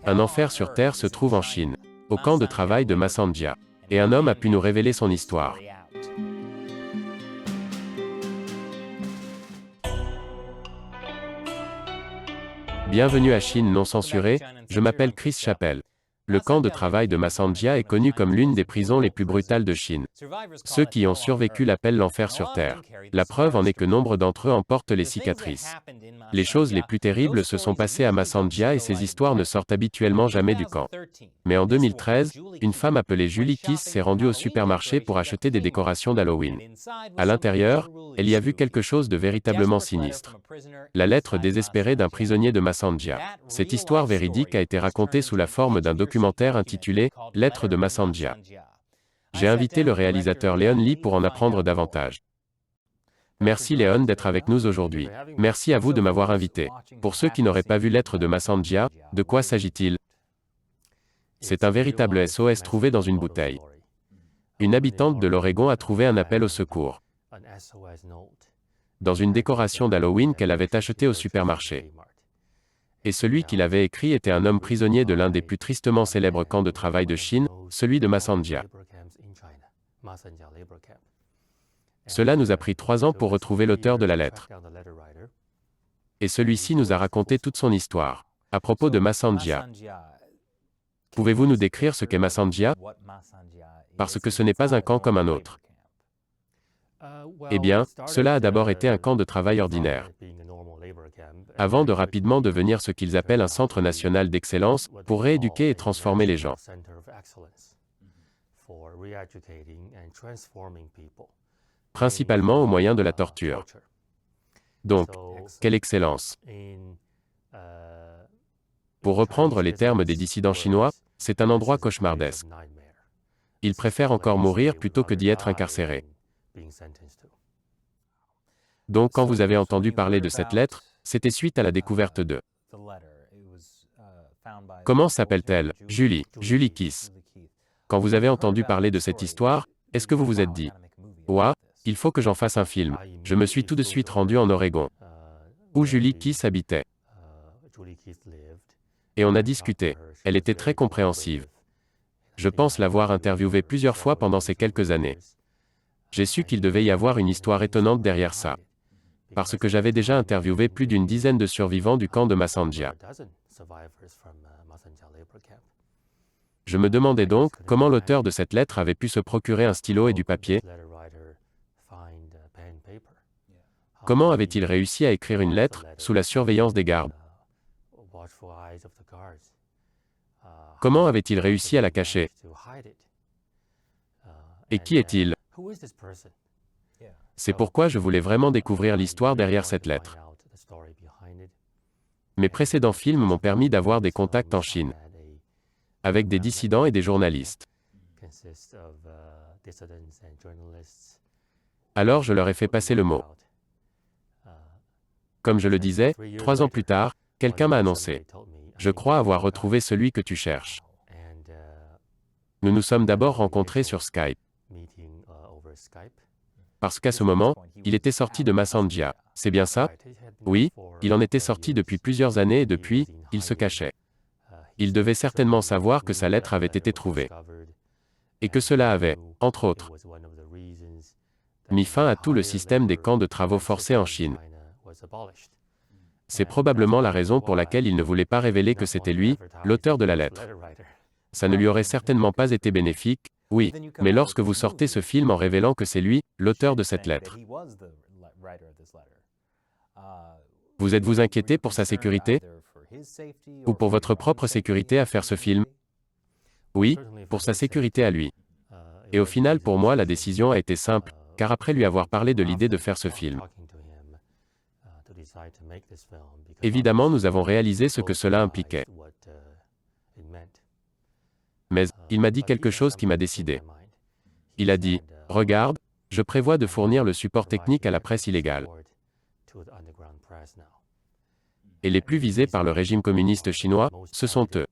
Un enfer sur Terre se trouve en Chine, au camp de travail de Masanjia. Et un homme a pu nous révéler son histoire. Bienvenue à Chine non censurée, je m'appelle Chris Chappell. Le camp de travail de Masanjia est connu comme l'une des prisons les plus brutales de Chine. Ceux qui y ont survécu l'appellent l'enfer sur Terre. La preuve en est que nombre d'entre eux en portent les cicatrices. Les choses les plus terribles se sont passées à Masanjia et ces histoires ne sortent habituellement jamais du camp. Mais en 2013, une femme appelée Julie Kiss s'est rendue au supermarché pour acheter des décorations d'Halloween. À l'intérieur, elle y a vu quelque chose de véritablement sinistre. La lettre désespérée d'un prisonnier de Masanjia. Cette histoire véridique a été racontée sous la forme d'un documentaire intitulé « Lettre de Masanjia ». J'ai invité le réalisateur Leon Lee pour en apprendre davantage. Merci Léon d'être avec nous aujourd'hui. Merci à vous de m'avoir invité. Pour ceux qui n'auraient pas vu Lettre de Masanjia, de quoi s'agit-il? C'est un véritable SOS trouvé dans une bouteille. Une habitante de l'Oregon a trouvé un appel au secours dans une décoration d'Halloween qu'elle avait achetée au supermarché. Et celui qui l'avait écrit était un homme prisonnier de l'un des plus tristement célèbres camps de travail de Chine, celui de Masanjia. Cela nous a pris 3 ans pour retrouver l'auteur de la lettre. Et celui-ci nous a raconté toute son histoire. À propos de Masanjia, pouvez-vous nous décrire ce qu'est Masanjia? Parce que ce n'est pas un camp comme un autre. Eh bien, cela a d'abord été un camp de travail ordinaire, avant de rapidement devenir ce qu'ils appellent un centre national d'excellence, pour rééduquer et transformer les gens. Principalement au moyen de la torture. Donc, quelle excellence! Pour reprendre les termes des dissidents chinois, c'est un endroit cauchemardesque. Ils préfèrent encore mourir plutôt que d'y être incarcérés. Donc quand vous avez entendu parler de cette lettre, c'était suite à la découverte de... Comment s'appelle-t-elle? Julie Kiss. Quand vous avez entendu parler de cette histoire, est-ce que vous vous êtes dit « Ouah, il faut que j'en fasse un film ». Je me suis tout de suite rendu en Oregon, où Julie Kiss habitait. Et on a discuté. Elle était très compréhensive. Je pense l'avoir interviewée plusieurs fois pendant ces quelques années. J'ai su qu'il devait y avoir une histoire étonnante derrière ça. Parce que j'avais déjà interviewé plus d'une dizaine de survivants du camp de Masanjia. Je me demandais donc comment l'auteur de cette lettre avait pu se procurer un stylo et du papier. Comment avait-il réussi à écrire une lettre, sous la surveillance des gardes? Comment avait-il réussi à la cacher? Et qui est-il? C'est pourquoi je voulais vraiment découvrir l'histoire derrière cette lettre. Mes précédents films m'ont permis d'avoir des contacts en Chine, avec des dissidents et des journalistes. Alors je leur ai fait passer le mot. Comme je le disais, 3 ans plus tard, quelqu'un m'a annoncé « Je crois avoir retrouvé celui que tu cherches ». Nous nous sommes d'abord rencontrés sur Skype. Parce qu'à ce moment, il était sorti de Masanjia. C'est bien ça? Oui, il en était sorti depuis plusieurs années et depuis, il se cachait. Il devait certainement savoir que sa lettre avait été trouvée. Et que cela avait, entre autres, mis fin à tout le système des camps de travaux forcés en Chine. C'est probablement la raison pour laquelle il ne voulait pas révéler que c'était lui, l'auteur de la lettre. Ça ne lui aurait certainement pas été bénéfique, oui, mais lorsque vous sortez ce film en révélant que c'est lui, l'auteur de cette lettre, vous êtes-vous inquiété pour sa sécurité? Ou pour votre propre sécurité à faire ce film? Oui, pour sa sécurité à lui. Et au final pour moi la décision a été simple, car après lui avoir parlé de l'idée de faire ce film, évidemment nous avons réalisé ce que cela impliquait. Mais, il m'a dit quelque chose qui m'a décidé. Il a dit, « Regarde, je prévois de fournir le support technique à la presse illégale. Et les plus visés par le régime communiste chinois, ce sont eux.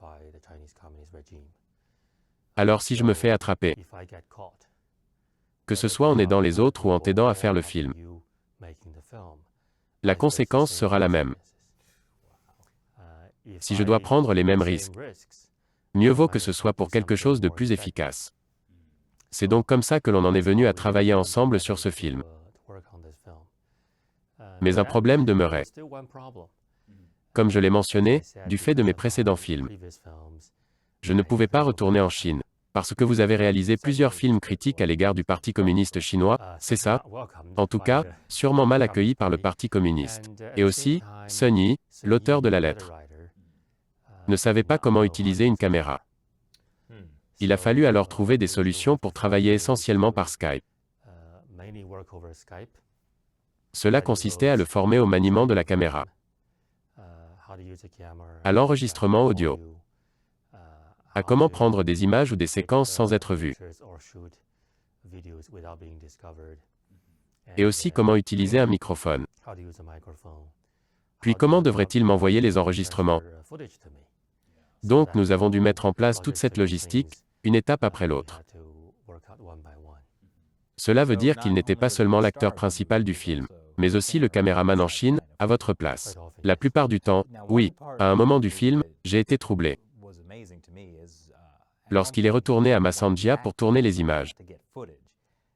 Alors si je me fais attraper, que ce soit en aidant les autres ou en t'aidant à faire le film, la conséquence sera la même. Si je dois prendre les mêmes risques, mieux vaut que ce soit pour quelque chose de plus efficace. C'est donc comme ça que l'on en est venu à travailler ensemble sur ce film. Mais un problème demeurait. Comme je l'ai mentionné, du fait de mes précédents films, je ne pouvais pas retourner en Chine. Parce que vous avez réalisé plusieurs films critiques à l'égard du Parti communiste chinois, c'est ça? En tout cas, sûrement mal accueillis par le Parti communiste. Et aussi, Sun Yi, l'auteur de la lettre, ne savait pas comment utiliser une caméra. Il a fallu alors trouver des solutions pour travailler essentiellement par Skype. Cela consistait à le former au maniement de la caméra, à l'enregistrement audio, à comment prendre des images ou des séquences sans être vu, et aussi comment utiliser un microphone. Puis comment devrait-il m'envoyer les enregistrements? Donc nous avons dû mettre en place toute cette logistique, une étape après l'autre. Cela veut dire qu'il n'était pas seulement l'acteur principal du film, mais aussi le caméraman en Chine, à votre place. La plupart du temps, oui, à un moment du film, j'ai été troublé. Lorsqu'il est retourné à Massanjia pour tourner les images.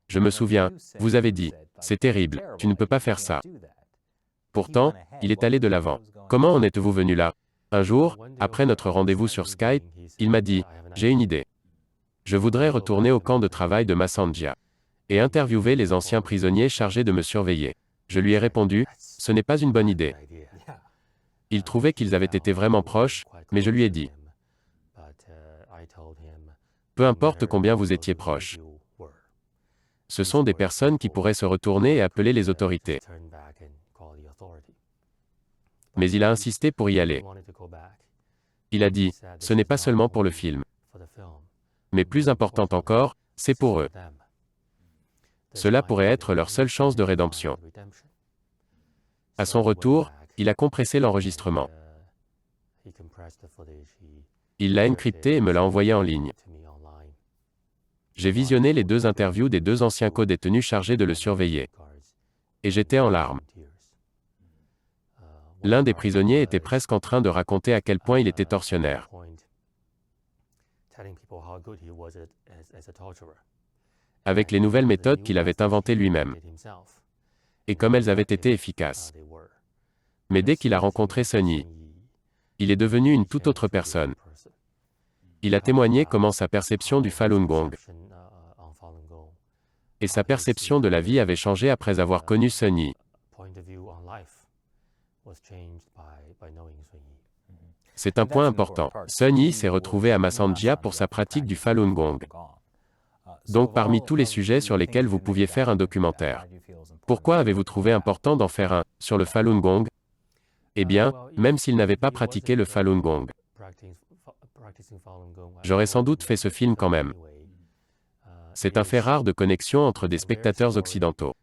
Je me souviens, vous avez dit, c'est terrible, tu ne peux pas faire ça. Pourtant, il est allé de l'avant. Comment en êtes-vous venu là? Un jour, après notre rendez-vous sur Skype, il m'a dit, j'ai une idée. Je voudrais retourner au camp de travail de Massanjia et interviewer les anciens prisonniers chargés de me surveiller. Je lui ai répondu, ce n'est pas une bonne idée. Il trouvait qu'ils avaient été vraiment proches, mais je lui ai dit, peu importe combien vous étiez proches. Ce sont des personnes qui pourraient se retourner et appeler les autorités. Mais il a insisté pour y aller. Il a dit, ce n'est pas seulement pour le film. Mais plus important encore, c'est pour eux. Cela pourrait être leur seule chance de rédemption. À son retour, il a compressé l'enregistrement. Il l'a encrypté et me l'a envoyé en ligne. J'ai visionné les 2 interviews des 2 anciens co-détenus chargés de le surveiller. Et j'étais en larmes. L'un des prisonniers était presque en train de raconter à quel point il était tortionnaire. Avec les nouvelles méthodes qu'il avait inventées lui-même. Et comme elles avaient été efficaces. Mais dès qu'il a rencontré Sun Yi, il est devenu une toute autre personne. Il a témoigné comment sa perception du Falun Gong et sa perception de la vie avait changé après avoir connu Sun Yi. C'est un point important. Sun Yi s'est retrouvé à Massanjia pour sa pratique du Falun Gong. Donc parmi tous les sujets sur lesquels vous pouviez faire un documentaire, pourquoi avez-vous trouvé important d'en faire un sur le Falun Gong? Eh bien, même s'il n'avait pas pratiqué le Falun Gong, j'aurais sans doute fait ce film quand même. C'est un fait rare de connexion entre des spectateurs occidentaux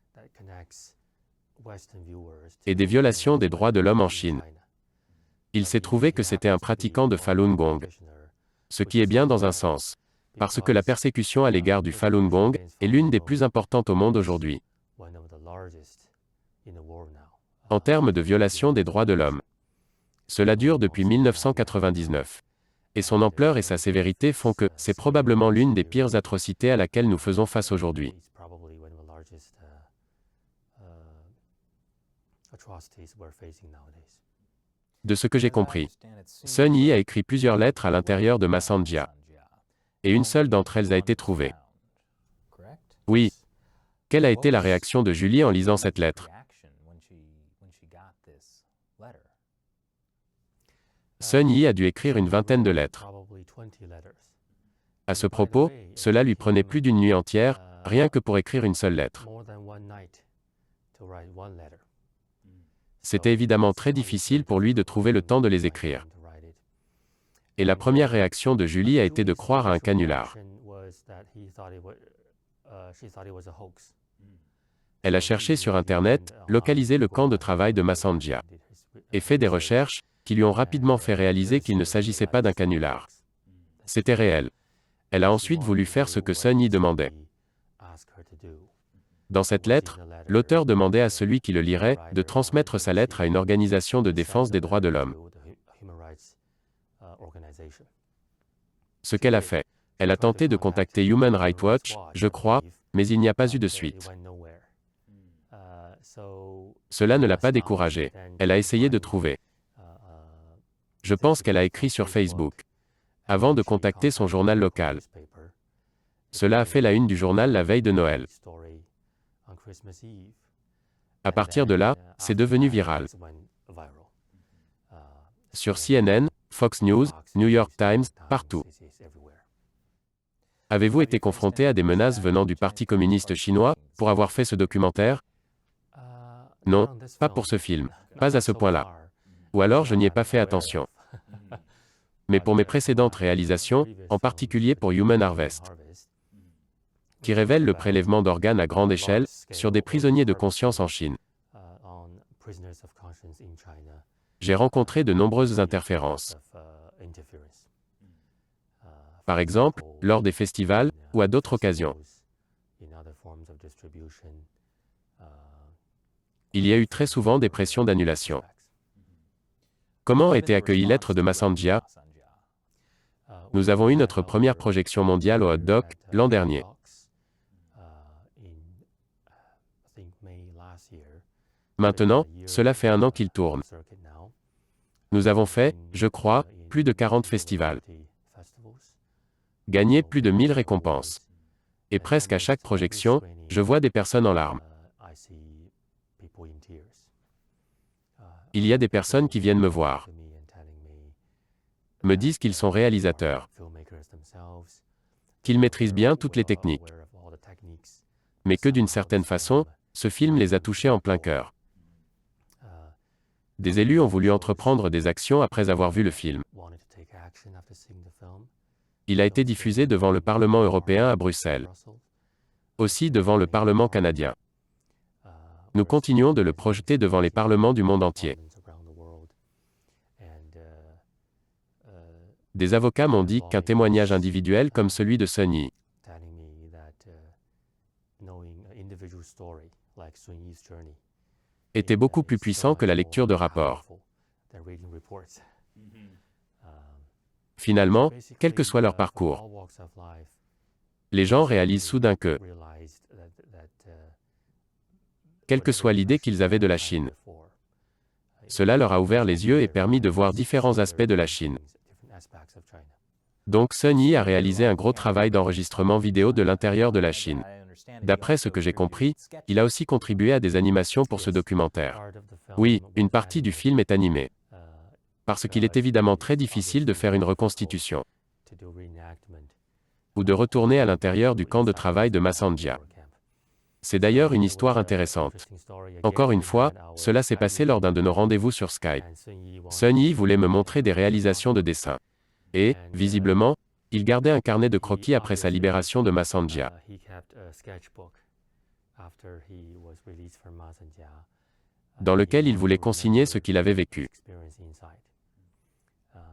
et des violations des droits de l'homme en Chine. Il s'est trouvé que c'était un pratiquant de Falun Gong. Ce qui est bien dans un sens, parce que la persécution à l'égard du Falun Gong est l'une des plus importantes au monde aujourd'hui, en termes de violation des droits de l'homme. Cela dure depuis 1999. Et son ampleur et sa sévérité font que c'est probablement l'une des pires atrocités à laquelle nous faisons face aujourd'hui. De ce que j'ai compris, Sun Yi a écrit plusieurs lettres à l'intérieur de Massanjia. Et une seule d'entre elles a été trouvée. Oui. Quelle a été la réaction de Julie en lisant cette lettre? Sun Yi a dû écrire une vingtaine de lettres. À ce propos, cela lui prenait plus d'une nuit entière, rien que pour écrire une seule lettre. C'était évidemment très difficile pour lui de trouver le temps de les écrire. Et la première réaction de Julie a été de croire à un canular. Elle a cherché sur Internet, localisé le camp de travail de Massanjia, et fait des recherches, qui lui ont rapidement fait réaliser qu'il ne s'agissait pas d'un canular. C'était réel. Elle a ensuite voulu faire ce que Sun Yi demandait. Dans cette lettre, l'auteur demandait à celui qui le lirait, de transmettre sa lettre à une organisation de défense des droits de l'homme. Ce qu'elle a fait. Elle a tenté de contacter Human Rights Watch, je crois, mais il n'y a pas eu de suite. Cela ne l'a pas découragée. Elle a essayé de trouver. Je pense qu'elle a écrit sur Facebook, avant de contacter son journal local. Cela a fait la une du journal la veille de Noël. À partir de là, c'est devenu viral. Sur CNN, Fox News, New York Times, partout. Avez-vous été confronté à des menaces venant du Parti communiste chinois pour avoir fait ce documentaire? Non, pas pour ce film, pas à ce point-là. Ou alors je n'y ai pas fait attention. Mais pour mes précédentes réalisations, en particulier pour Human Harvest, qui révèle le prélèvement d'organes à grande échelle sur des prisonniers de conscience en Chine, j'ai rencontré de nombreuses interférences. Par exemple, lors des festivals ou à d'autres occasions. Il y a eu très souvent des pressions d'annulation. Comment a été accueillie l'être de Massanjia? Nous avons eu notre première projection mondiale au Hot Doc l'an dernier. Maintenant, cela fait 1 an qu'il tourne. Nous avons fait, je crois, plus de 40 festivals. Gagné plus de 1000 récompenses. Et presque à chaque projection, je vois des personnes en larmes. Il y a des personnes qui viennent me voir, me disent qu'ils sont réalisateurs, qu'ils maîtrisent bien toutes les techniques, mais que d'une certaine façon, ce film les a touchés en plein cœur. Des élus ont voulu entreprendre des actions après avoir vu le film. Il a été diffusé devant le Parlement européen à Bruxelles, aussi devant le Parlement canadien. Nous continuons de le projeter devant les parlements du monde entier. Des avocats m'ont dit qu'un témoignage individuel comme celui de Sun Yi était beaucoup plus puissant que la lecture de rapports. Finalement, quel que soit leur parcours, les gens réalisent soudain que, quelle que soit l'idée qu'ils avaient de la Chine, cela leur a ouvert les yeux et permis de voir différents aspects de la Chine. Donc Sun Yi a réalisé un gros travail d'enregistrement vidéo de l'intérieur de la Chine. D'après ce que j'ai compris, il a aussi contribué à des animations pour ce documentaire. Oui, une partie du film est animée. Parce qu'il est évidemment très difficile de faire une reconstitution ou de retourner à l'intérieur du camp de travail de Massanjia. C'est d'ailleurs une histoire intéressante. Encore une fois, cela s'est passé lors d'un de nos rendez-vous sur Skype. Sun Yi voulait me montrer des réalisations de dessin. Et, visiblement, il gardait un carnet de croquis après sa libération de Massanjia, dans lequel il voulait consigner ce qu'il avait vécu.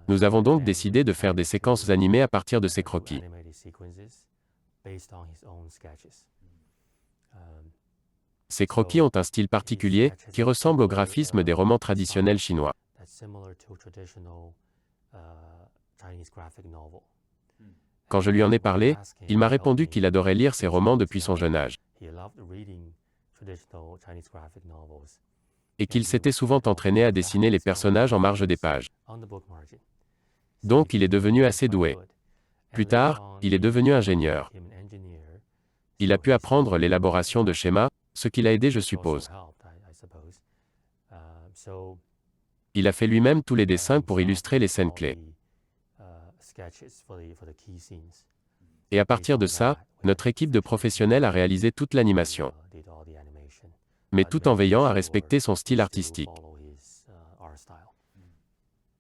Nous avons donc décidé de faire des séquences animées à partir de ces croquis. Ces croquis ont un style particulier, qui ressemble au graphisme des romans traditionnels chinois. Quand je lui en ai parlé, il m'a répondu qu'il adorait lire ces romans depuis son jeune âge, et qu'il s'était souvent entraîné à dessiner les personnages en marge des pages. Donc il est devenu assez doué. Plus tard, il est devenu ingénieur. Il a pu apprendre l'élaboration de schémas, ce qui l'a aidé, je suppose. Il a fait lui-même tous les dessins pour illustrer les scènes clés. Et à partir de ça, notre équipe de professionnels a réalisé toute l'animation, mais tout en veillant à respecter son style artistique.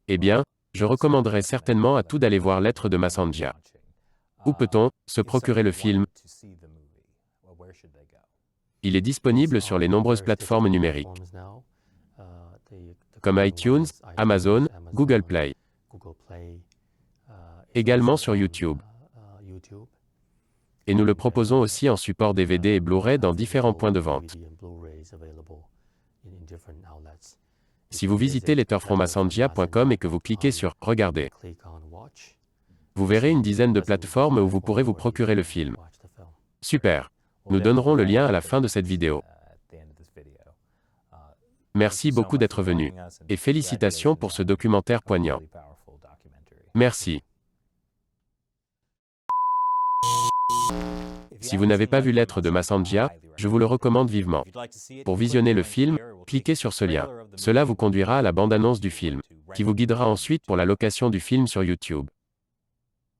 Eh bien, je recommanderais certainement à tous d'aller voir l'être de Massanjia. Où peut-on se procurer le film? Il est disponible sur les nombreuses plateformes numériques, comme iTunes, Amazon, Google Play. Également sur YouTube. Et nous le proposons aussi en support DVD et Blu-ray dans différents points de vente. Si vous visitez letterfrommassandia.com et que vous cliquez sur « Regarder », vous verrez une dizaine de plateformes où vous pourrez vous procurer le film. Super! Nous donnerons le lien à la fin de cette vidéo. Merci beaucoup d'être venu. Et félicitations pour ce documentaire poignant. Merci. Si vous n'avez pas vu Lettres de Massandia, je vous le recommande vivement. Pour visionner le film, cliquez sur ce lien. Cela vous conduira à la bande-annonce du film, qui vous guidera ensuite pour la location du film sur YouTube.